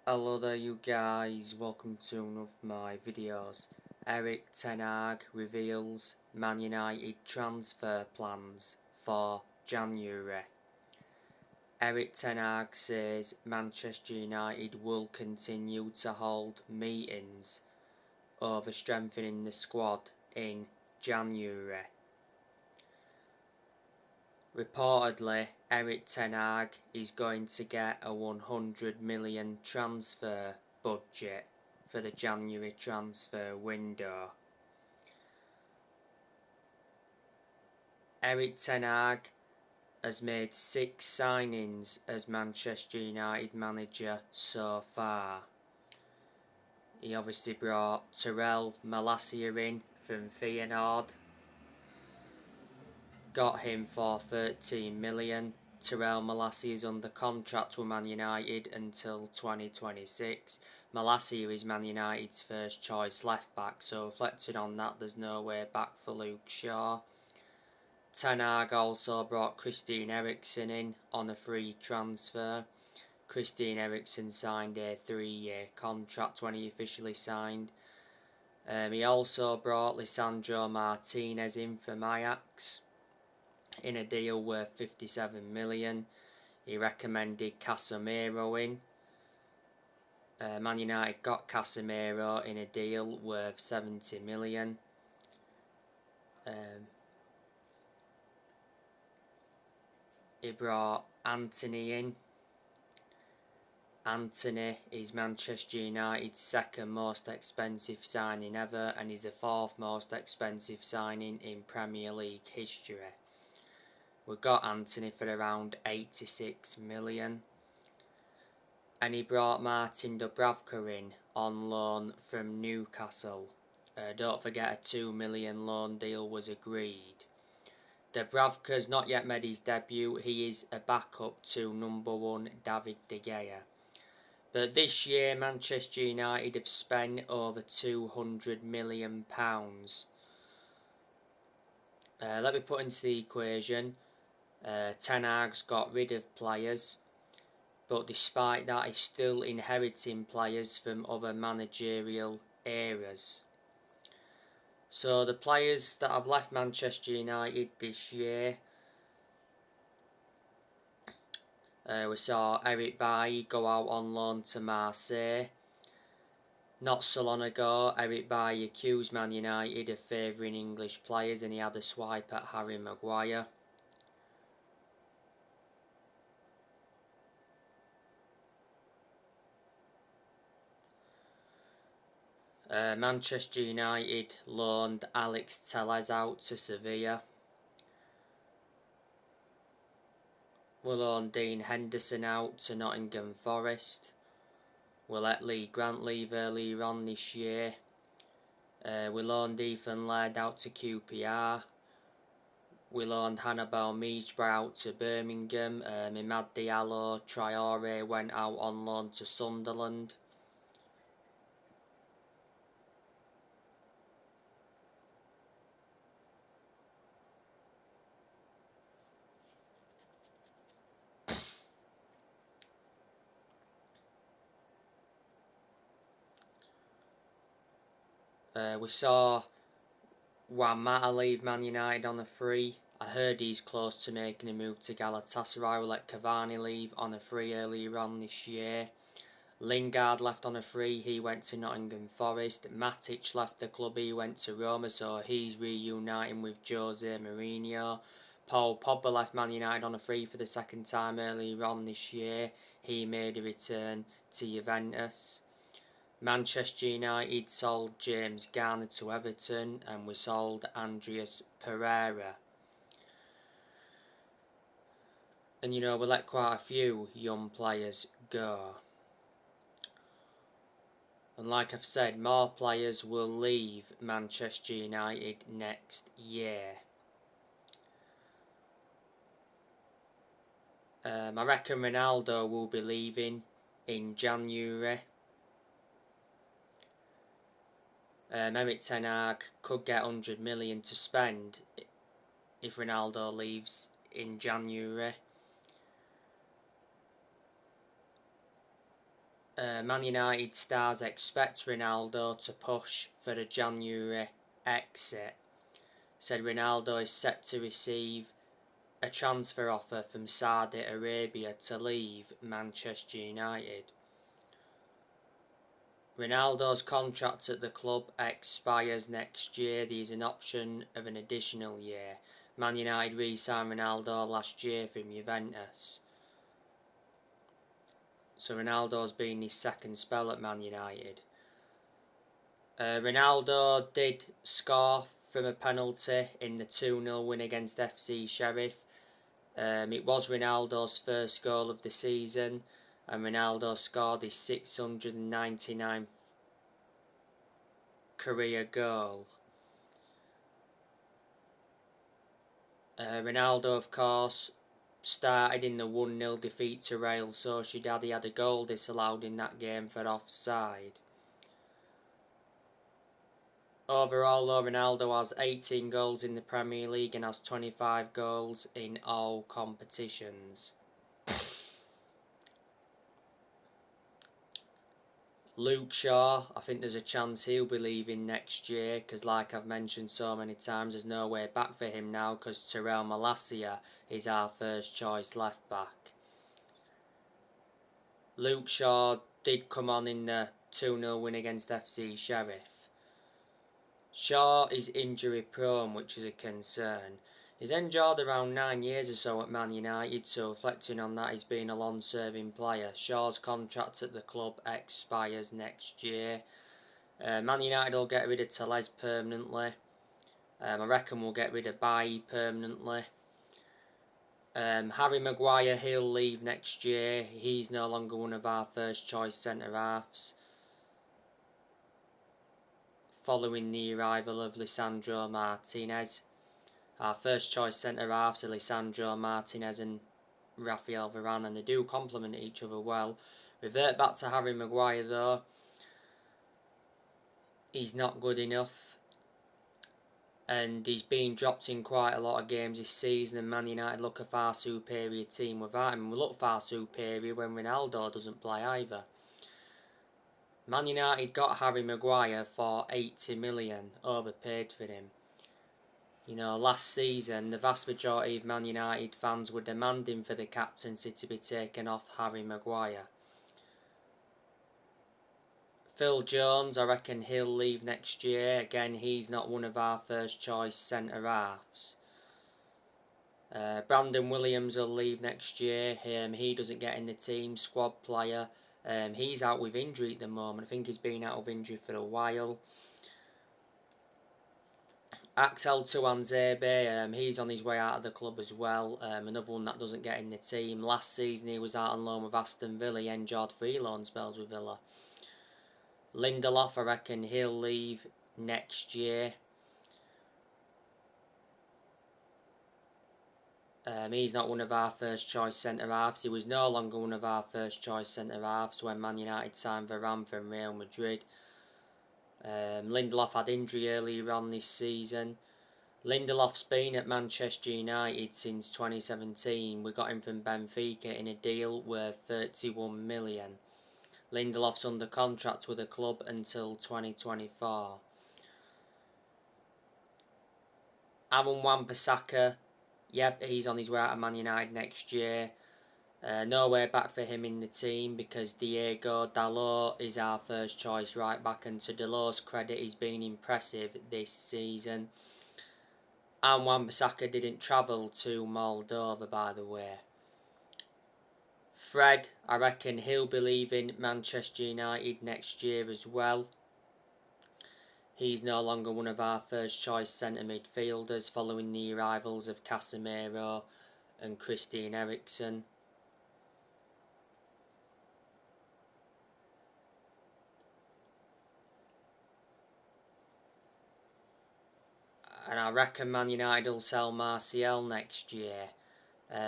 Hello there you guys, welcome to one of my videos. Erik reveals Man United transfer plans for January. Erik says Manchester United will continue to hold meetings over strengthening the squad in January. Reportedly, Erik is going to get a 100 million transfer budget for the January transfer window. Erik has made 6 signings as Manchester United manager so far. He obviously brought Tyrell Malacia in from Feyenoord. Got him for 13 million. Tyrell Malacia is under contract with Man United until 2026. Malacia is Man United's first choice left back, so reflecting on that, there's no way back for Luke Shaw. Ten Hag also brought Christian Eriksen in on a free transfer. Christian Eriksen signed a 3-year contract when he officially signed. He also brought Lisandro Martinez in from Ajax in a deal worth 57 million. He recommended Casemiro in. Man United got Casemiro in a deal worth 70 million. He brought Anthony in. Anthony is Manchester United's second most expensive signing ever and is the fourth most expensive signing in Premier League history. We got Anthony for around 86 million. And he brought Martin Dubravka in on loan from Newcastle. Don't forget a 2 million loan deal was agreed. Dubravka's not yet made his debut. He is a backup to number 1 David De Gea. But this year Manchester United have spent over £200 million. Let me put into the equation. Ten Hag's got rid of players, but despite that he's still inheriting players from other managerial eras. So the players that have left Manchester United this year, we saw Eric Bailly go out on loan to Marseille. Not so long ago, Eric Bailly accused Man United of favouring English players and he had a swipe at Harry Maguire. Manchester United loaned Alex Telles out to Sevilla. We loaned Dean Henderson out to Nottingham Forest. We let Lee Grant leave earlier on this year. We loaned Ethan Laird out to QPR. We loaned Hannibal Mejbra out to Birmingham. Imad Diallo Traore went out on loan to Sunderland. We saw Juan Mata leave Man United on a free. I heard he's close to making a move to Galatasaray. We let Cavani leave on a free earlier on this year. Lingard left on a free, he went to Nottingham Forest. Matic left the club, he went to Roma, so he's reuniting with Jose Mourinho. Paul Pogba left Man United on a free for the second time earlier on this year. He made a return to Juventus. Manchester United sold James Garner to Everton and we sold Andreas Pereira. And we let quite a few young players go. And like I've said, more players will leave Manchester United next year. I reckon Ronaldo will be leaving in January. Erik Ten Hag could get 100 million to spend if Ronaldo leaves in January. Man United stars expect Ronaldo to push for a January exit. Said Ronaldo is set to receive a transfer offer from Saudi Arabia to leave Manchester United. Ronaldo's contract at the club expires next year. There is an option of an additional year. Man United re-signed Ronaldo last year from Juventus. So Ronaldo's been his second spell at Man United. Ronaldo did score from a penalty in the 2-0 win against FC Sheriff. It was Ronaldo's first goal of the season, and Ronaldo scored his 699th career goal. Ronaldo, of course, started in the 1-0 defeat to Real Sociedad. He had a goal disallowed in that game for offside. Overall, though, Ronaldo has 18 goals in the Premier League and has 25 goals in all competitions. Luke Shaw, I think there's a chance he'll be leaving next year because, like I've mentioned so many times, there's no way back for him now because Terrell Malacia is our first choice left back. Luke Shaw did come on in the 2-0 win against FC Sheriff. Shaw is injury prone, which is a concern. He's endured around 9 years or so at Man United, so reflecting on that, he's been a long-serving player. Shaw's contract at the club expires next year. Man United will get rid of Tellez permanently. I reckon we'll get rid of Bailly permanently. Harry Maguire, he'll leave next year. He's no longer one of our first choice centre-halves, following the arrival of Lisandro Martinez. Our first choice centre-halves are Lisandro Martinez and Rafael Varane, and they do complement each other well. Revert back to Harry Maguire though. He's not good enough, and he's been dropped in quite a lot of games this season, and Man United look a far superior team without him. We look far superior when Ronaldo doesn't play either. Man United got Harry Maguire for 80 million, overpaid for him. You know, last season, the vast majority of Man United fans were demanding for the captaincy to be taken off Harry Maguire. Phil Jones, I reckon he'll leave next year. Again, he's not one of our first choice centre-halves. Brandon Williams will leave next year. He doesn't get in the team, squad player. He's out with injury at the moment. I think he's been out of injury for a while. Axel Tuanzebe, he's on his way out of the club as well. Another one that doesn't get in the team. Last season he was out on loan with Aston Villa. He enjoyed 3 loan spells with Villa. Lindelof, I reckon he'll leave next year. He's not one of our first choice centre-halves. He was no longer one of our first choice centre-halves when Man United signed Varane from Real Madrid. Lindelof had injury earlier on this season. Lindelof's been at Manchester United since 2017. We got him from Benfica in a deal worth 31 million. Lindelof's under contract with the club until 2024. Aaron Wan-Bissaka, yep, he's on his way out of Man United next year. No way back for him in the team because Diego Dalot is our first choice right back, and to Dalot's credit, he's been impressive this season. And Wan-Bissaka didn't travel to Moldova, by the way. Fred, I reckon he'll be leaving Manchester United next year as well. He's no longer one of our first choice centre midfielders following the arrivals of Casemiro and Christian Eriksen. And I reckon Man United will sell Martial next year.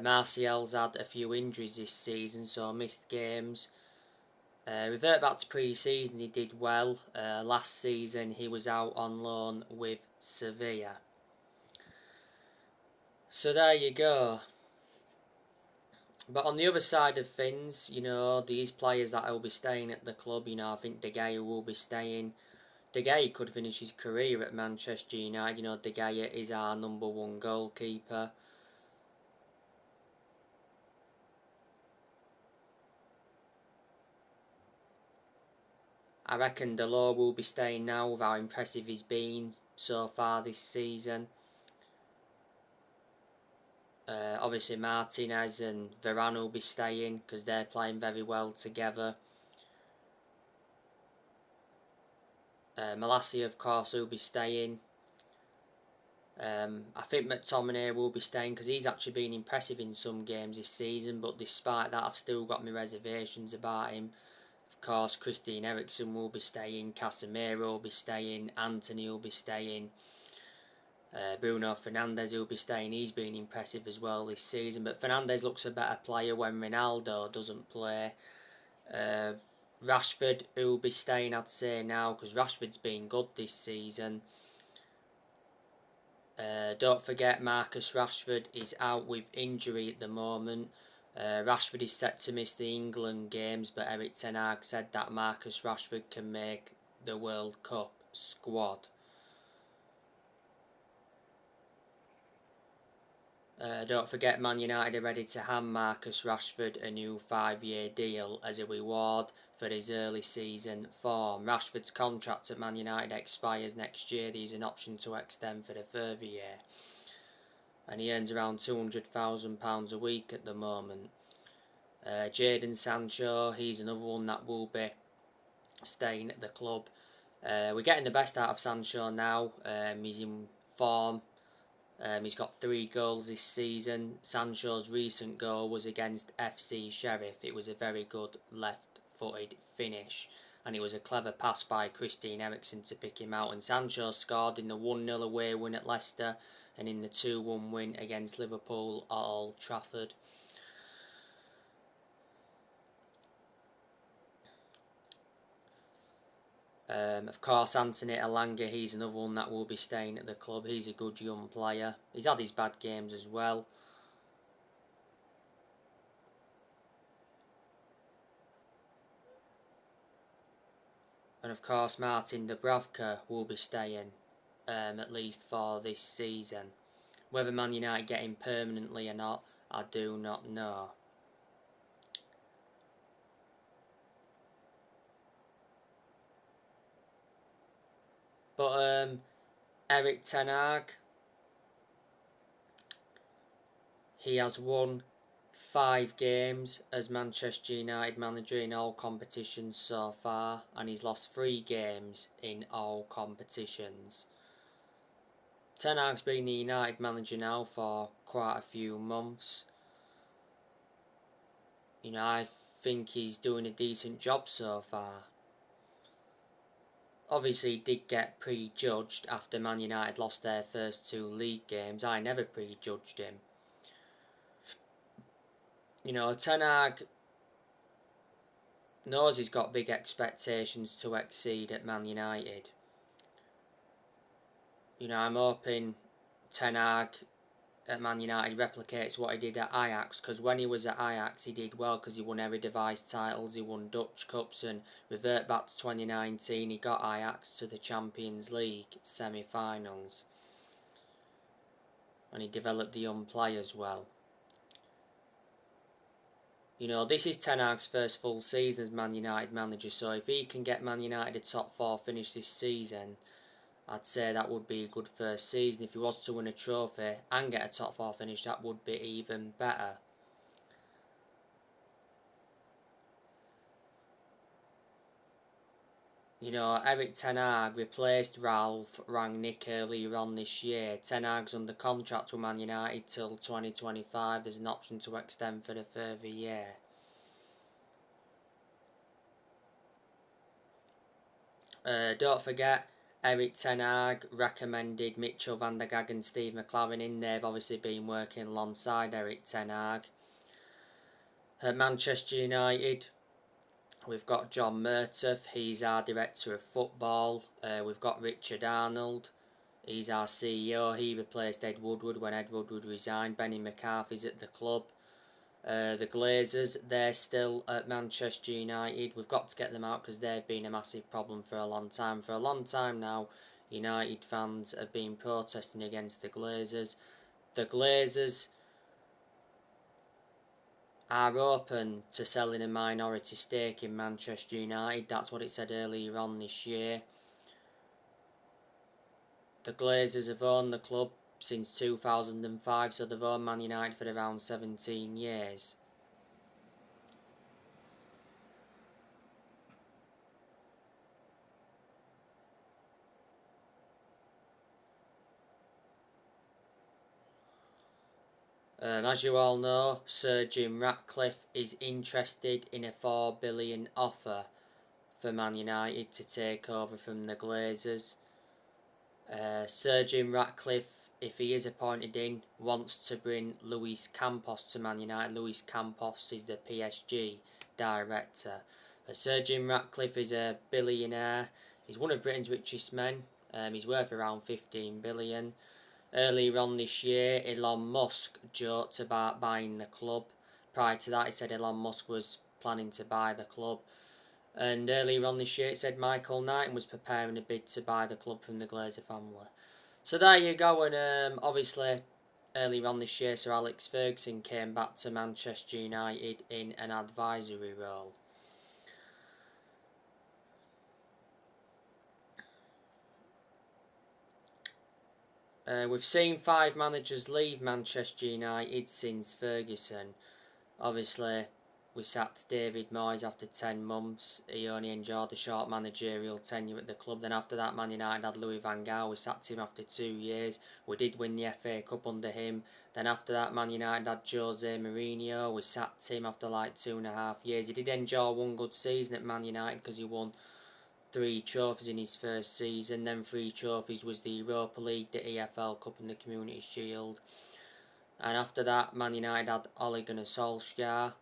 Martial's had a few injuries this season, so missed games. Revert back to pre-season, he did well. Last season he was out on loan with Sevilla. So there you go. But on the other side of things, these players that will be staying at the club, I think De Gea will be staying. De Gea could finish his career at Manchester United. De Gea is our number one goalkeeper. I reckon Delors will be staying now with how impressive he's been so far this season. Obviously Martinez and Varane will be staying because they're playing very well together. Malacia, of course, will be staying. I think McTominay will be staying because he's actually been impressive in some games this season, but despite that I've still got my reservations about him. Of course, Christian Eriksen will be staying, Casemiro will be staying, Anthony will be staying, Bruno Fernandes will be staying. He's been impressive as well this season, but Fernandes looks a better player when Ronaldo doesn't play. Rashford will be staying, I'd say now, because Rashford's been good this season. Don't forget Marcus Rashford is out with injury at the moment. Rashford is set to miss the England games, but Erik ten Hag said that Marcus Rashford can make the World Cup squad. Don't forget Man United are ready to hand Marcus Rashford a new 5-year deal as a reward for his early season form. Rashford's contract at Man United expires next year. There's an option to extend for the further year. And he earns around £200,000 a week at the moment. Jadon Sancho, he's another one that will be staying at the club. We're getting the best out of Sancho now. He's in form. He's got 3 goals this season. Sancho's recent goal was against FC Sheriff. It was a very good left-footed finish. And it was a clever pass by Christian Eriksen to pick him out. And Sancho scored in the 1-0 away win at Leicester and in the 2-1 win against Liverpool at Old Trafford. Of course, Anthony Elanga, he's another one that will be staying at the club. He's a good young player. He's had his bad games as well. And of course, Martin Dubravka will be staying, at least for this season. Whether Man United get him permanently or not, I do not know. But Erik ten Hag, he has won 5 games as Manchester United manager in all competitions so far, and he's lost 3 games in all competitions. Ten Hag's been the United manager now for quite a few months. I think he's doing a decent job so far. Obviously, he did get prejudged after Man United lost their first 2 league games. I never prejudged him. Ten Hag knows he's got big expectations to exceed at Man United. I'm hoping Ten Hag at Man United replicates what he did at Ajax, because when he was at Ajax he did well because he won Eredivisie titles, he won Dutch Cups, and revert back to 2019 he got Ajax to the Champions League semi-finals and he developed the young players well. This is Ten Hag's first full season as Man United manager, so if he can get Man United a top 4 finish this season, I'd say that would be a good first season. If he was to win a trophy and get a top 4 finish, that would be even better. Erik ten Hag replaced Ralph Rangnick earlier on this year. Ten Hag's under contract with Man United till 2025. There's an option to extend for the further year. Don't forget, Erik ten Hag recommended Mitchell van der Gaag and Steve McLaren in. They've obviously been working alongside Erik ten Hag. At Manchester United, we've got John Murtough, he's our Director of Football. We've got Richard Arnold, he's our CEO. He replaced Ed Woodward when Ed Woodward resigned. Benny McCarthy's at the club. The Glazers, they're still at Manchester United. We've got to get them out because they've been a massive problem for a long time. For a long time now, United fans have been protesting against the Glazers. The Glazers are open to selling a minority stake in Manchester United. That's what it said earlier on this year. The Glazers have owned the club since 2005, so they've owned Man United for around 17 years. As you all know, Sir Jim Ratcliffe is interested in a £4 billion offer for Man United to take over from the Glazers. Sir Jim Ratcliffe, if he is appointed in, wants to bring Luis Campos to Man United. Luis Campos is the PSG director. Sir Jim Ratcliffe is a billionaire. He's one of Britain's richest men. He's worth around 15 billion. Earlier on this year, Elon Musk joked about buying the club. Prior to that, he said Elon Musk was planning to buy the club. And earlier on this year, it said Michael Knighton was preparing a bid to buy the club from the Glazer family. So there you go, and obviously, earlier on this year, Sir Alex Ferguson came back to Manchester United in an advisory role. We've seen 5 managers leave Manchester United since Ferguson. Obviously, we sacked David Moyes after 10 months. He only enjoyed the short managerial tenure at the club. Then after that, Man United had Louis van Gaal. We sacked him after 2 years. We did win the FA Cup under him. Then after that, Man United had Jose Mourinho. We sacked him after like 2.5 years. He did enjoy one good season at Man United because he won 3 trophies in his first season. Then 3 trophies was the Europa League, the EFL Cup and the Community Shield. And after that, Man United had Ole Gunnar Solskjaer.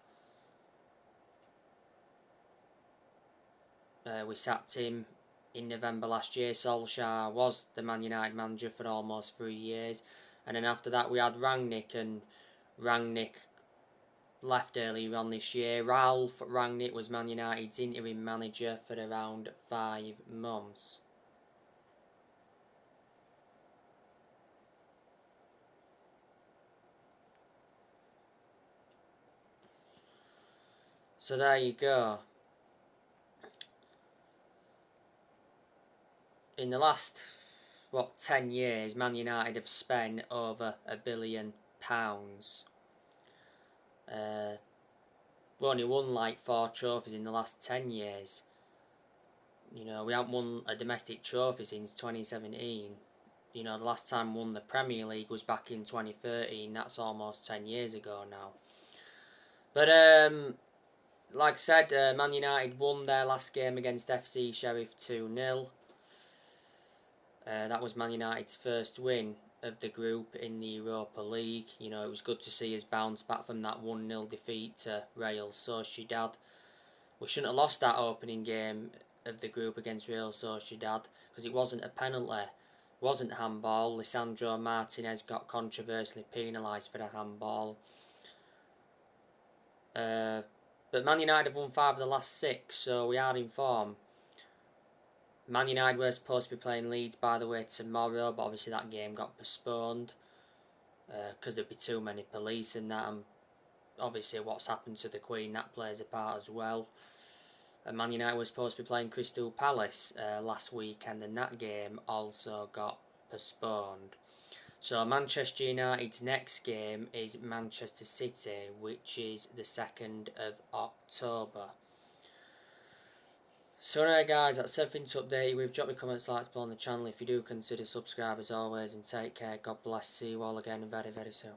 We sacked him in November last year. Solskjaer was the Man United manager for almost 3 years. And then after that we had Rangnick, and Rangnick left earlier on this year. Ralph Rangnick was Man United's interim manager for around 5 months. So there you go. In the last, 10 years, Man United have spent over £1 billion. We only won like 4 trophies in the last 10 years. You know, we haven't won a domestic trophy since 2017. You know, the last time we won the Premier League was back in 2013. That's almost 10 years ago now. But, like I said, Man United won their last game against FC Sheriff 2-0. That was Man United's first win of the group in the Europa League. You know, it was good to see us bounce back from that 1-0 defeat to Real Sociedad. We shouldn't have lost that opening game of the group against Real Sociedad because it wasn't a penalty, wasn't handball. Lisandro Martinez got controversially penalised for the handball. But Man United have won 5 of the last 6, so we are in form. Man United were supposed to be playing Leeds, by the way, tomorrow, but obviously that game got postponed because there'd be too many police and that, and obviously what's happened to the Queen, that plays a part as well. And Man United were supposed to be playing Crystal Palace last weekend, and that game also got postponed. So Manchester United's next game is Manchester City, which is the 2nd of October. So anyway guys, that's everything to update you with. Drop your comments, likes below on the channel if you do consider subscribe as always, and take care. God bless. See you all again very, very soon.